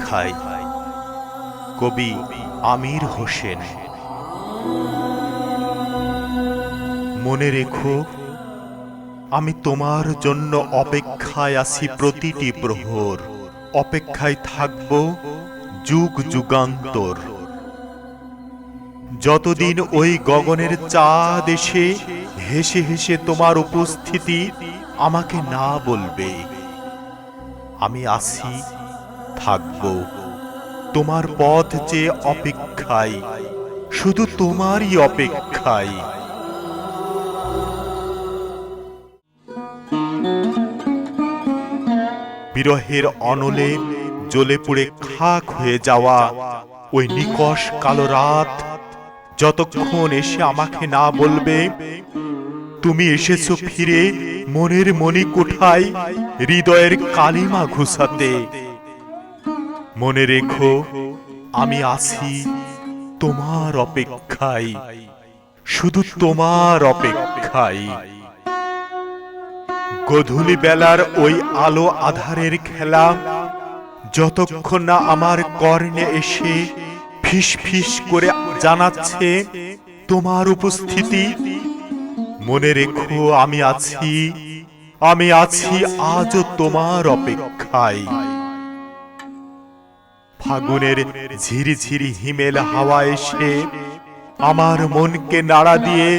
অপেক্ষায়। কবি আমির হোসেন। মনে রেখো, আমি তোমার জন্য অপেক্ষায় আছি প্রতিটি প্রহর। অপেক্ষায় থাকব যুগ যুগান্তর। যতদিন ওই গগনের চাঁদ এসে হেসে হেসে তোমার উপস্থিতি আমাকে না বলবে, আমি আছি, থাকব তোমার পথ যে অপেক্ষায়, শুধু তোমারই অপেক্ষায়। বিরহের অনলে জ্বলে পুড়ে খাক হয়ে যাওয়া ওই নিকষ কালো রাত যতক্ষণ এসে আমাকে না বলবে তুমি এসেছো ফিরে মনের মণিকোঠায় হৃদয়ের কালিমা ঘুষাতে, মনে রেখো, আমি আছি তোমার অপেক্ষায়, শুধু তোমার অপেক্ষায়। গধূলি বেলার ওই আলো আধারের খেলা যতক্ষণ না আমার কর্ণে এসে ফিস ফিস করে জানাচ্ছে তোমার উপস্থিতি, মনে রেখো, আমি আছি, আমি আছি আজও তোমার অপেক্ষায়। ফাগুনের ঝিরিঝিরি হিমেল হাওয়া এসে আমার মনকে নাড়া দিয়ে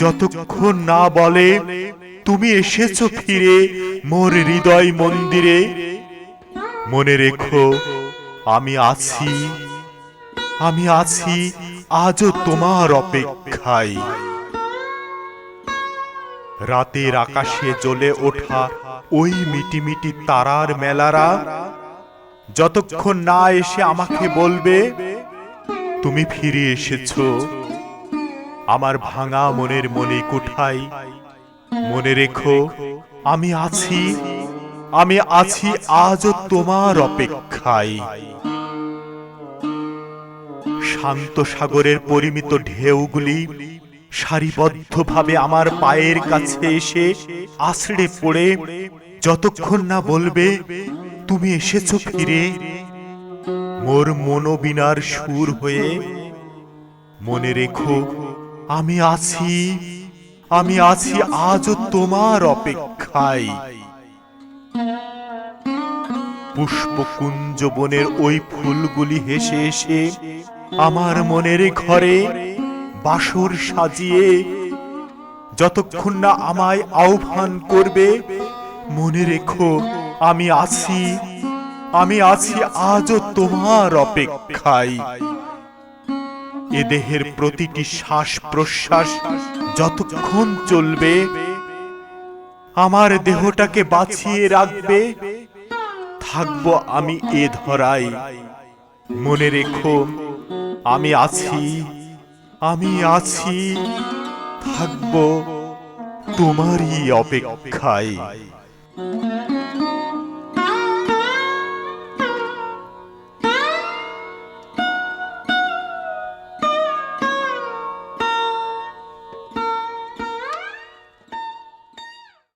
যতক্ষণ না বলে তুমি এসেছো ফিরে মোর হৃদয় মন্দিরে, মনে রেখো, আমি আছি, আমি আছি আজও তোমার অপেক্ষায়। রাতের আকাশে জ্বলে ওঠা ওই মিটিমিটি তারার মেলারা যতক্ষণ না এসে আমাকে বলবে তুমি ফিরে এসেছো আমার ভাঙা মনের মণিকোঠায়, মনে রেখো, আমি আছি, আমি আছি আজও তোমার অপেক্ষায়। শান্ত সাগরের পরিমিত ঢেউগুলি সারিবদ্ধভাবে আমার পায়ের কাছে এসে আছড়ে পড়ে যতক্ষণ না বলবে তুমি এসেছো ফিরে মোর মনোবীণার সুর হয়ে, মনে রেখো, আমি আছি, আমি আছি আজও তোমার অপেক্ষায়। পুষ্পকুঞ্জ বনের ওই ফুলগুলি হেসে এসে আমার মনের ঘরে বাসর সাজিয়ে যতক্ষণ না আমায় আহ্বান করবে, মনে রেখো, আমি আছি, আমি আছি আজও তোমার অপেক্ষায়। এ দেহের প্রতিটি শ্বাস প্রশ্বাস যতক্ষণ চলবে আমার দেহটাকে বাঁচিয়ে রাখবে, থাকবো আমি এ ধরায়, মনে রেখো, আমি আছি, আমি আছি, থাকবো তোমারই অপেক্ষায়।